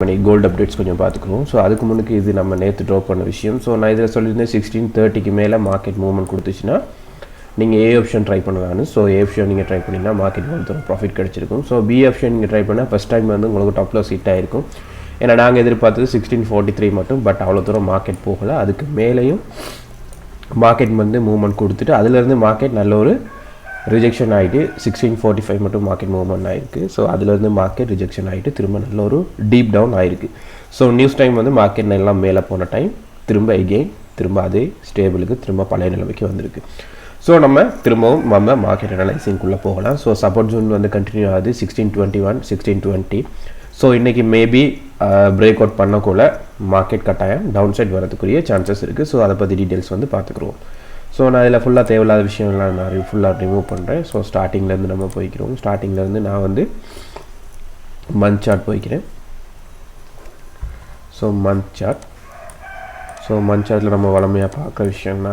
Gold updates கொஞ்சம் பார்த்துக்கணும். So அதுக்கு முன்னுக்கு இது நம்ம நேற்று ட்ராப் பண்ண விஷயம். ஸோ நான் இதில் சொல்லியிருந்தேன் 1630 மேலே மார்க்கெட் மூவ்மெண்ட் கொடுத்துச்சுன்னா நீங்கள் ஏ ஆப்ஷன் ட்ரை பண்ணுவாங்க. ஸோ ஏ ஆப்ஷன் நீங்கள் ட்ரை பண்ணிங்கன்னா மார்க்கெட் வந்து ப்ராஃபிட் கிடச்சிருக்கும். ஸோ பி ஆப்ஷன் நீங்கள் ட்ரை பண்ணால் ஃபஸ்ட் டைம் வந்து உங்களுக்கு டாப் லாஸ் ஹிட் ஆகிருக்கும். ஏன்னா நாங்கள் எதிர்பார்த்தது 1643 மட்டும், பட் அவ்வளோ தூரம் மார்க்கெட் போகலை. அதுக்கு மேலேயும் மார்க்கெட் வந்து மூவ்மெண்ட் கொடுத்துட்டு அதிலேருந்து மார்க்கெட் நல்ல ஒரு ரிஜெக்ஷன் ஆகிட்டு 1645 மட்டும் மார்க்கெட் மூவ்மெண்ட் ஆகிருக்கு. ஸோ அதிலேருந்து மார்க்கெட் ரிஜெக்ஷன் ஆகிட்டு திரும்ப நல்ல ஒரு டீப் டவுன் ஆகிருக்கு. ஸோ நியூஸ் டைம் வந்து மார்க்கெட் எல்லாம் மேலே போன டைம் திரும்ப அதே ஸ்டேபிளுக்கு திரும்ப பழைய நிலைமைக்கு வந்திருக்கு. ஸோ நம்ம திரும்பவும் மார்க்கெட் அனலைசிங்குள்ளே போகலாம். ஸோ சப்போர்ட் ஜோன் வந்து கண்டினியூ ஆகுது 1621 1620. ஸோ இன்றைக்கி மேபி பிரேக் அவுட் பண்ணக்குள்ள மார்க்கெட் கட்டாயம் டவுன் சைட் வரதுக்குரிய சான்சஸ் இருக்குது. ஸோ அதை பற்றி டீட்டெயில்ஸ் வந்து பார்த்துக்குருவோம். ஸோ நான் இதில் ஃபுல்லாக தேவையில்லாத விஷயம்லாம் நான் ஃபுல்லாக ரிமூவ் பண்ணுறேன். ஸோ ஸ்டார்டிங்லேருந்து நம்ம போய்க்கிறோம். ஸ்டார்டிங்லேருந்து நான் வந்து மந்த் சார்ட் போய்க்கிறேன். ஸோ மந்த் சார்ட்டில் நம்ம வளமையாக பார்க்குற விஷயம்னா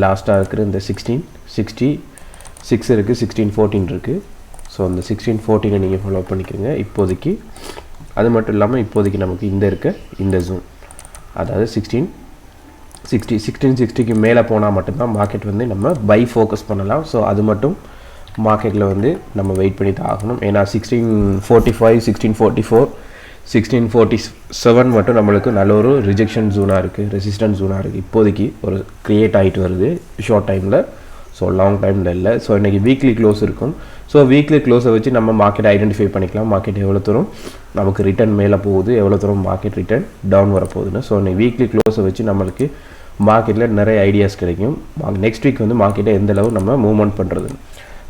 லாஸ்ட்டாக இருக்கிற இந்த 1666 இருக்குது, 1614 இருக்குது. ஸோ அந்த 1614 நீங்கள் ஃபாலோ பண்ணிக்கிறீங்க இப்போதைக்கு. அது மட்டும் இல்லாமல் இப்போதைக்கு நமக்கு இந்த ஜோன், அதாவது 1660க்கு மேலே போனால் மட்டும்தான் மார்க்கெட் வந்து நம்ம பை ஃபோக்கஸ் பண்ணலாம். ஸோ அது மட்டும் மார்க்கெட்டில் வந்து நம்ம வெயிட் பண்ணி தான் ஆகணும். ஏன்னா 1645 1644 1647 மட்டும் நம்மளுக்கு நல்ல ஒரு ரிஜெக்ஷன் ஜோனாக இருக்குது, ரெசிஸ்டன்ஸ் ஜோனாக இருக்குது. இப்போதைக்கு ஒரு க்ரியேட் ஆகிட்டு வருது ஷார்ட் டைமில். ஸோ லாங் டைமில் இல்லை. ஸோ இன்றைக்கி வீக்லி க்ளோஸ் இருக்கும். ஸோ வீக்லி க்ளோஸை வச்சு நம்ம மார்க்கெட் ஐடென்டிஃபை பண்ணிக்கலாம். மார்க்கெட் எவ்வளோ தூரம் நமக்கு ரிட்டர்ன் மேலே போகுது, எவ்வளோ தூரம் மார்க்கெட் ரிட்டர்ன் டவுன் வரப்போகுதுன்னு. ஸோ இன்னைக்கு வீக்லி க்ளோஸை வச்சு நம்மளுக்கு மார்க்கெட்டில் நிறைய ஐடியாஸ் கிடைக்கும். நெக்ஸ்ட் வீக் வந்து மார்க்கெட்டை எந்த அளவு நம்ம மூவ்மெண்ட் பண்ணுறது.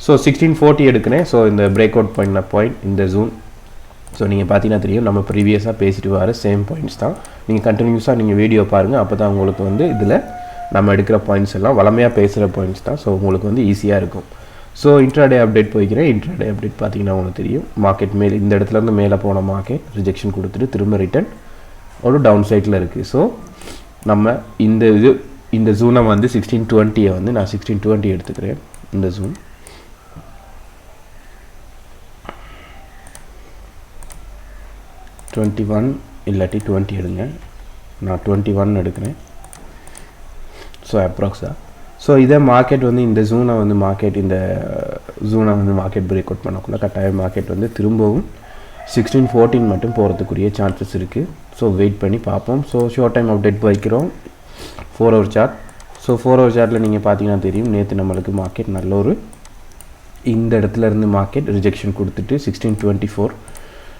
ஸோ 1640 எடுக்கிறேன். ஸோ இந்த பிரேக் அவுட் பாயிண்ட் இந்த ஜூன். ஸோ நீங்கள் பார்த்தீங்கன்னா தெரியும், நம்ம ப்ரீவியஸாக பேசிட்டு வர சேம் பாயிண்ட்ஸ் தான். நீங்கள் கண்டினியூஸாக நீங்கள் வீடியோ பாருங்கள். அப்போ தான் உங்களுக்கு வந்து இதில் நம்ம எடுக்கிற பாயிண்ட்ஸ் எல்லாம் வளமையாக பேசுகிற பாயிண்ட்ஸ் தான். ஸோ உங்களுக்கு வந்து ஈஸியாக இருக்கும். ஸோ இன்ட்ராடே அப்டேட் போய்க்கிறேன். இன்ட்ராடே அப்டேட் பார்த்தீங்கன்னா உங்களுக்கு தெரியும், மார்க்கெட் மேலே இந்த இடத்துலேருந்து மேலே போன மார்க்கெட் ரிஜெக்ஷன் கொடுத்துட்டு திரும்ப ரிட்டர்ன் ஒரு டவுன் சைட்டில் இருக்குது. ஸோ நம்ம இந்த ஜூனை வந்து 1620 வந்து நான் 1620 எடுத்துக்கிறேன். இந்த ஜூன் 21 இல்லாட்டி 20 எடுங்க. நான் 21 எடுக்கிறேன். ஸோ அப்ராக்ஸாக. ஸோ இதே மார்க்கெட் வந்து இந்த ஜூனை வந்து மார்க்கெட் பிரேக் அவுட் பண்ணக்குள்ள கட்டாயம் மார்க்கெட் வந்து திரும்பவும் 1614 மட்டும் போகிறதுக்குரிய சான்சஸ் இருக்குது. ஸோ வெயிட் பண்ணி பார்ப்போம். ஸோ ஷார்ட் டைம் அப்டேட் வைக்கிறோம். 4 ஹவர் சார்ட். ஸோ 4 ஹவர் சார்ட்டில் நீங்கள் பார்த்தீங்கன்னா தெரியும், நேற்று நம்மளுக்கு மார்க்கெட் நல்ல ஒரு இந்த இடத்துல இருந்து மார்க்கெட் ரிஜெக்ஷன் கொடுத்துட்டு 1624.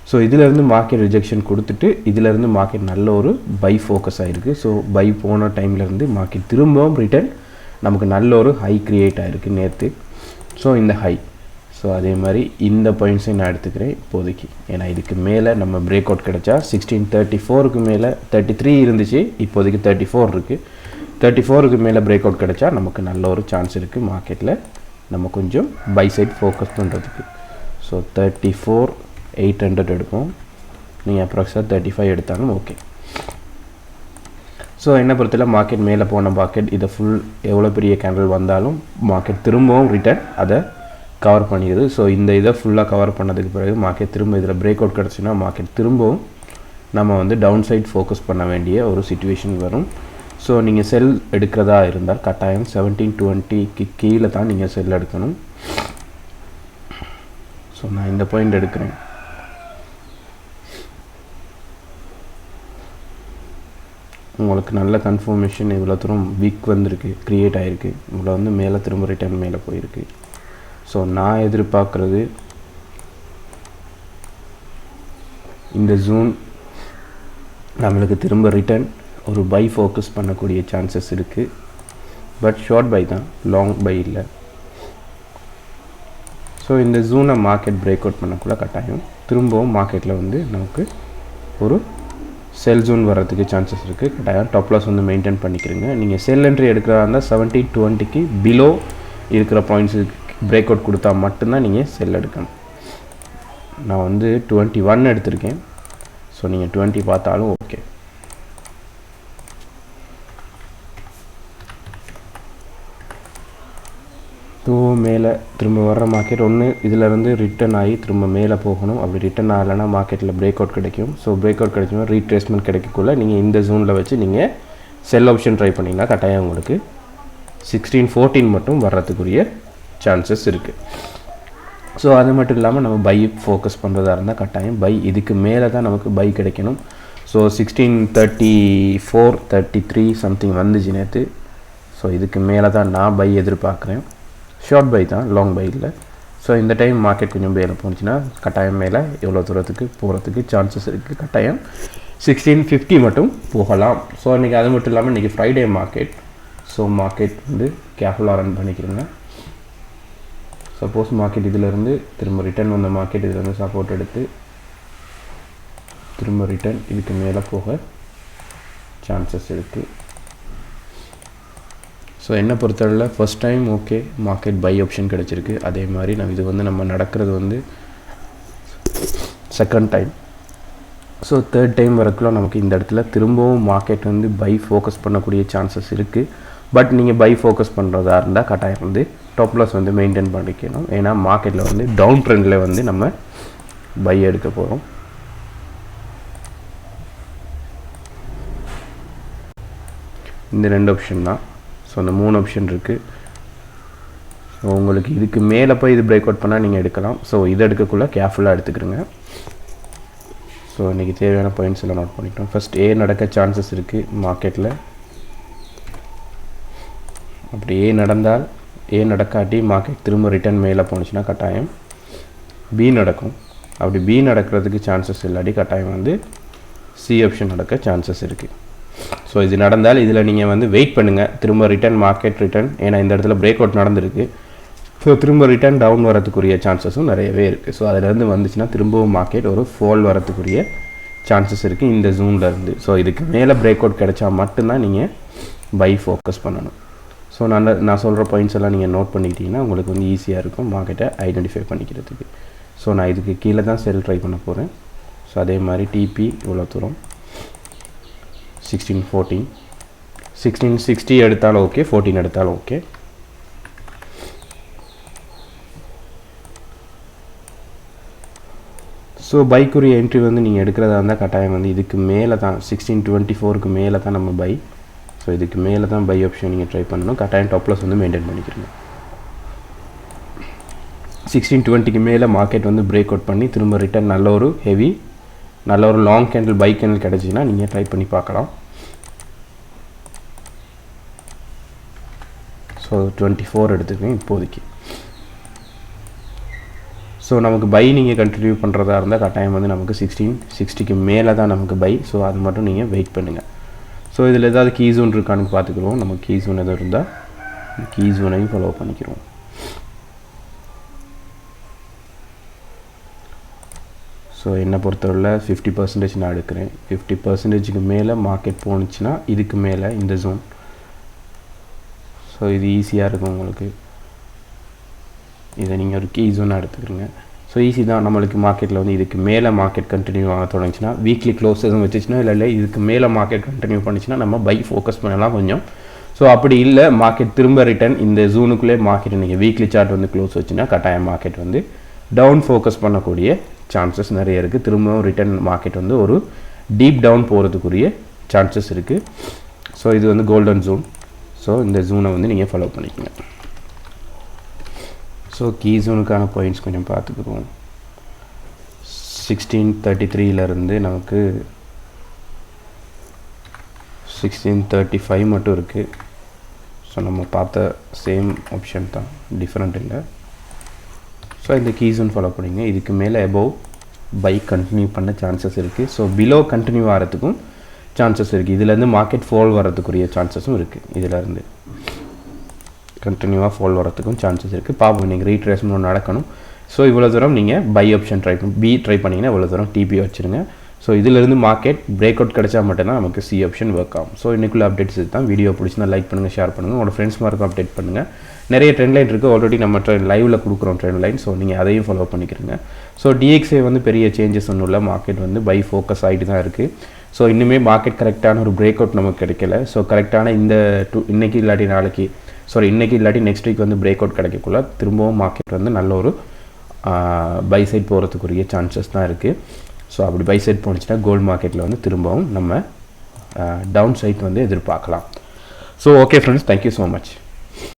ஸோ இதிலேருந்து மார்க்கெட் ரிஜெக்ஷன் கொடுத்துட்டு இதிலேருந்து மார்க்கெட் நல்ல ஒரு பை ஃபோக்கஸ் ஆகிருக்கு. ஸோ பை போன டைம்லேருந்து மார்க்கெட் திரும்பவும் ரிட்டர்ன் நமக்கு நல்ல ஒரு ஹை க்ரியேட் ஆகிருக்கு நேற்று. ஸோ இந்த ஹை. ஸோ அதே மாதிரி இந்த பாயிண்ட்ஸையும் நான் எடுத்துக்கிறேன் இப்போதைக்கு. ஏன்னா இதுக்கு மேலே நம்ம பிரேக் அவுட் கிடச்சா 1634க்கு மேலே 33 இருந்துச்சு, இப்போதைக்கு 34 இருக்குது. 34க்கு மேலே பிரேக் அவுட் கிடச்சா நமக்கு நல்ல ஒரு சான்ஸ் இருக்குது மார்க்கெட்டில் நம்ம கொஞ்சம் பை சைட் ஃபோக்கஸ் பண்ணுறதுக்கு. ஸோ 34,800 எடுப்போம். நீங்கள் அப்ராக்ஸாக 35 எடுத்தாலும் ஓகே. ஸோ என்ன பொறுத்தல மார்க்கெட் மேலே போன மார்க்கெட் இதை ஃபுல் எவ்வளோ பெரிய கேண்டில் வந்தாலும் மார்க்கெட் திரும்பவும் ரிட்டர்ன் அதை கவர் பண்ணிடுது. ஸோ இந்த இதை ஃபுல்லாக கவர் பண்ணதுக்கு பிறகு மார்க்கெட் திரும்ப இதில் பிரேக் அவுட் கிடச்சுன்னா மார்க்கெட் திரும்பவும் நம்ம வந்து டவுன் சைட் ஃபோக்கஸ் பண்ண வேண்டிய ஒரு சிச்சுவேஷன் வரும். ஸோ நீங்கள் செல் எடுக்கிறதா இருந்தால் கட்டாயம் 1720க்கு கீழே தான் நீங்கள் செல் எடுக்கணும். ஸோ நான் இந்த பாயிண்ட் எடுக்கிறேன். உங்களுக்கு நல்ல கன்ஃபர்மேஷன் இவ்வளோ தூரம் வீக் வந்திருக்கு, க்ரியேட் ஆகிருக்கு, இவ்வளோ வந்து மேலே திரும்ப ரிட்டர்ன் மேலே போயிருக்கு. ஸோ நான் எதிர்பார்க்குறது இந்த ஜூன் நம்மளுக்கு திரும்ப ரிட்டர்ன் ஒரு பை ஃபோக்கஸ் பண்ணக்கூடிய சான்சஸ் இருக்குது. பட் ஷார்ட் பை தான், லாங் பை இல்லை. ஸோ இந்த ஜூனை மார்க்கெட் பிரேக் அவுட் பண்ணக்குள்ள கட்டாயம் திரும்பவும் மார்க்கெட்டில் வந்து நமக்கு ஒரு செல் ஜோன் வர்றதுக்கு சான்சஸ் இருக்குது. கட்டாயம் டாப் லாஸ் வந்து மெயின்டைன் பண்ணிக்கிறீங்க. நீங்கள் செல் என்ட்ரி எடுக்கிறதா இருந்தால் 1720க்கு பிலோ இருக்கிற பாயிண்ட்ஸுக்கு பிரேக் அவுட் கொடுத்தா மட்டும்தான் நீங்கள் செல் எடுக்கணும். நான் வந்து 21 எடுத்திருக்கேன். ஸோ நீங்கள் 20 பார்த்தாலும் ஓகே. ஸோ மேலே திரும்ப வர்ற மார்க்கெட் ஒன்று இதிலேருந்து ரிட்டர்ன் ஆகி திரும்ப மேலே போகணும். அப்படி ரிட்டர்ன் ஆகலைன்னா மார்க்கெட்டில் பிரேக் அவுட் கிடைக்கும். ஸோ பிரேக் அவுட் கிடைக்கும்போது ரீட்ரேஸ்மெண்ட் கிடைக்கக்குள்ள நீங்கள் இந்த ஜோனில் வச்சு நீங்கள் செல் ஆப்ஷன் ட்ரை பண்ணிங்கன்னா கட்டாயம் உங்களுக்கு 16-14 மட்டும் வர்றதுக்குரிய சான்சஸ் இருக்குது. ஸோ அது மட்டும் இல்லாமல் நம்ம பை ஃபோக்கஸ் பண்ணுறதா இருந்தால் கட்டாயம் பை இதுக்கு மேலே தான் நமக்கு பை கிடைக்கணும். ஸோ 1634-33 சம்திங் வந்துச்சு நேற்று. ஸோ இதுக்கு மேலே தான் நான் பை எதிர்பார்க்குறேன். ஷார்ட் பை தான், லாங் பை இல்லை. ஸோ இந்த டைம் மார்க்கெட் கொஞ்சம் மேலே போணுச்சுன்னா கட்டாயம் மேலே எவ்வளோ தூரத்துக்கு போகிறதுக்கு சான்சஸ் இருக்குது. கட்டாயம் 1650 மட்டும் போகலாம். ஸோ இன்றைக்கி அது மட்டும் இல்லாமல் இன்றைக்கி ஃப்ரைடே மார்க்கெட். ஸோ மார்க்கெட் வந்து கேர்ஃபுல்லாக ரன் பண்ணிக்கிறேங்க. சப்போஸ் மார்க்கெட் இதிலேருந்து திரும்ப ரிட்டர்ன் வந்த மார்க்கெட் இதிலேருந்து சப்போர்ட் எடுத்து திரும்ப ரிட்டர்ன் இதுக்கு மேலே போக சான்சஸ் இருக்குது. ஸோ என்ன பொறுத்தவரையில் first time okay market buy option கிடச்சிருக்கு. அதே மாதிரி இது வந்து நம்ம நடக்கிறது வந்து second time. So third time வரைக்கும் நமக்கு இந்த இடத்துல திரும்பவும் மார்க்கெட் வந்து பை ஃபோக்கஸ் பண்ணக்கூடிய சான்சஸ் இருக்குது. பட் நீங்கள் பை ஃபோக்கஸ் பண்ணுறதா இருந்தால் கட்டாயம் வந்து டாப் லாஸ் வந்து மெயின்டைன் பண்ணிக்கணும். ஏன்னா மார்க்கெட்டில் வந்து டவுன் ட்ரெண்டில் வந்து நம்ம பை எடுக்க போகிறோம். இந்த 2 ஆப்ஷன் தான். ஸோ அந்த 3 ஆப்ஷன் இருக்குது. ஸோ உங்களுக்கு இதுக்கு மேலே போய் இது பிரேக் அவுட் பண்ணால் நீங்கள் எடுக்கலாம். ஸோ இதை எடுக்கக்குள்ளே கேர்ஃபுல்லாக எடுத்துக்கிறங்க. ஸோ இன்றைக்கி தேவையான பாயிண்ட்ஸ் எல்லாம் நோட் பண்ணிட்டோம். ஃபஸ்ட் ஏ நடக்க சான்சஸ் இருக்குது மார்க்கெட்டில். அப்படி ஏ நடந்தால் ஏ நடக்காட்டி மார்க்கெட் திரும்ப ரிட்டர்ன் மேலே போணுச்சுன்னா கட்டாயம் பி நடக்கும். அப்படி பி நடக்கிறதுக்கு சான்சஸ் இல்லாட்டி கட்டாயம் வந்து சி ஆப்ஷன் நடக்க சான்சஸ் இருக்குது. ஸோ இது நடந்தால் இதில் நீங்கள் வந்து வெயிட் பண்ணுங்கள். திரும்ப ரிட்டர்ன் மார்க்கெட் ரிட்டர்ன், ஏன்னா இந்த இடத்துல பிரேக் அவுட் நடந்திருக்கு. ஸோ திரும்ப ரிட்டர்ன் டவுன் வரதுக்குரிய சான்சஸும் நிறையவே இருக்குது. ஸோ அதிலேருந்து வந்துச்சுன்னா திரும்பவும் மார்க்கெட் ஒரு ஃபால் வரதுக்குரிய சான்சஸ் இருக்குது இந்த ஜூன்லேருந்து. ஸோ இதுக்கு மேலே பிரேக் அவுட் கிடைச்சா மட்டும்தான் நீங்கள் பை ஃபோக்கஸ் பண்ணணும். ஸோ நான் சொல்கிற பாயிண்ட்ஸ் எல்லாம் நீங்கள் நோட் பண்ணிக்கிட்டிங்கன்னா உங்களுக்கு வந்து ஈஸியாக இருக்கும் மார்க்கெட்டை ஐடென்டிஃபை பண்ணிக்கிறதுக்கு. ஸோ நான் இதுக்கு கீழே தான் செல் ட்ரை பண்ண போகிறேன். ஸோ அதே மாதிரி டிபி இவ்வளோ தூரம் 1614 1660 எடுத்தாலும் ஓகே, 14 எடுத்தாலும் ஓகே. ஸோ பைக்குரிய என்ட்ரி வந்து நீங்கள் எடுக்கிறதா இருந்தால் கட்டாயம் வந்து இதுக்கு மேலே தான் 1624க்கு மேலே தான் நம்ம பை. ஸோ இதுக்கு மேலே தான் பை ஆப்ஷன் நீங்கள் ட்ரை பண்ணணும். கட்டாயம் டாப் லாஸ் வந்து மெயின்டைன் பண்ணிக்கிறீங்க. 1620க்கு மேலே மார்க்கெட் வந்து பிரேக் அவுட் பண்ணி திரும்ப ரிட்டர்ன் நல்ல ஒரு ஹெவி நல்ல ஒரு லாங் கேண்டில் பை கேண்டில் கிடச்சின்னா நீங்கள் ட்ரை பண்ணி பார்க்கலாம். ஸோ 24 எடுத்துக்கோங்க இப்போதைக்கு. ஸோ நமக்கு பை நீங்கள் கண்டினியூ பண்ணுறதா இருந்தால் கட்டாயம் வந்து நமக்கு 1660க்கு மேலே தான் நமக்கு பை. ஸோ அது மட்டும் நீங்கள் வெயிட் பண்ணுங்கள். ஸோ இதில் ஏதாவது கீ ஜோன் இருக்கான்னு பார்த்துக்குறோம். நமக்கு கீ ஜோன் எதுவும் இருந்தால் கீ ஜோனையும் ஃபாலோ பண்ணிக்கிறோம். ஸோ என்னை பொறுத்தவரை 50% நான் எடுக்கிறேன். 50%க்கு மேலே மார்க்கெட் போணுச்சுன்னா இதுக்கு மேலே இந்த ஜோன். ஸோ இது ஈஸியாக இருக்கும் உங்களுக்கு. இதை நீங்கள் ஒரு கீ ஜோனாக எடுத்துக்கிறீங்க. ஸோ ஈஸி தான். நம்மளுக்கு மார்க்கெட்டில் வந்து இதுக்கு மேலே மார்க்கெட் கண்டினியூ ஆக தொடங்கிச்சுன்னா வீக்லி க்ளோஸ் எதுவும் வச்சுச்சுன்னா இல்லை இதுக்கு மேலே மார்க்கெட் கண்டினியூ பண்ணிச்சுன்னா நம்ம பை ஃபோக்கஸ் பண்ணலாம் கொஞ்சம். ஸோ அப்படி இல்லை மார்க்கெட் திரும்ப ரிட்டர்ன் இந்த ஜூனுக்குள்ளே மார்க்கெட் இன்றைக்கி வீக்லி சார்ட் வந்து க்ளோஸ் வச்சுன்னா கட்டாயம் மார்க்கெட் வந்து டவுன் ஃபோக்கஸ் பண்ணக்கூடிய சான்சஸ் நிறைய இருக்குது. திரும்பவும் ரிட்டர்ன் மார்க்கெட் வந்து ஒரு டீப் டவுன் போகிறதுக்குரிய சான்சஸ் இருக்குது. ஸோ இது வந்து கோல்டன் ஜோன். ஸோ இந்த ஜோனை வந்து நீங்கள் ஃபாலோ பண்ணிக்கோங்க. ஸோ கீ ஜோனுக்கான பாயிண்ட்ஸ் கொஞ்சம் பார்த்துக்குவோம். 1633 நமக்கு 1635 மட்டும் இருக்குது. ஸோ நம்ம பார்த்த சேம் ஆப்ஷன் தான், டிஃப்ரெண்ட் இல்லை. ஸோ இந்த கீ ஜோன் ஃபாலோ பண்ணிங்க. இதுக்கு மேலே எபோவ் பை கண்டினியூ பண்ண சான்சஸ் இருக்குது. ஸோ பிலோ கண்டினியூ ஆகிறதுக்கும் சான்சஸ் இருக்குது. இதுலேருந்து மார்க்கெட் ஃபால் வரதுக்குரிய சான்சஸும் இருக்குது. இதிலேருந்து கண்டினியூவாக ஃபால் வரதுக்கும் சான்சஸ் இருக்குது. பார்ப்போம் நீங்கள் ரீட்ரேஸ்மெண்ட் நடக்கணும். ஸோ இவ்வளோ தூரம் நீங்கள் பை ஆப்ஷன் ட்ரை பண்ணிங்கன்னா இவ்வளோ தூரம் டிபி வச்சுருங்க. ஸோ இதிலிருந்து மார்க்கெட் பிரேக் அவுட் கிடைச்சா மட்டும்தான் நமக்கு சி ஆப்ஷன் ஒர்க் ஆகும். ஸோ இன்றைக்குள்ள அப்டேட்ஸ் இதுதான். வீடியோ பிடிச்சினா லைக் பண்ணுங்கள், ஷேர் பண்ணுங்கள், உங்களோட ஃப்ரெண்ட்ஸ் மார்க்கும் அப்டேட் பண்ணுங்கள். நிறைய ட்ரெண்ட் லைன் இருக்குது. ஆல்ரெடி நம்ம லைவில் கொடுக்குறோம் ட்ரெண்ட் லைன். ஸோ நீங்கள் அதையும் ஃபாலோ பண்ணிக்கிறீங்க. ஸோ டிஎக்ஸே வந்து பெரிய சேஞ்சஸ் ஒன்றும் இல்லை. மார்க்கெட் வந்து பை ஃபோக்கஸ் ஆகிட்டு தான் இருக்குது. ஸோ இன்னுமே மார்க்கெட் கரெக்டான ஒரு பிரேக் அவுட் நமக்கு கிடைக்கல. ஸோ கரெக்டான இந்த இன்றைக்கி இல்லாட்டி நாளைக்கு சாரி இன்றைக்கி இல்லாட்டி நெக்ஸ்ட் வீக் வந்து பிரேக் அவுட் கிடைக்கக்குள்ள திரும்பவும் மார்க்கெட் வந்து நல்ல ஒரு பை சைட் போகிறதுக்குரிய சான்சஸ் தான் இருக்குது. ஸோ அப்படி பை சைட் போணுச்சுன்னா கோல்டு மார்க்கெட்டில் வந்து திரும்பவும் நம்ம டவுன் சைட் வந்து எதிர்பார்க்கலாம். So okay friends, thank you so much.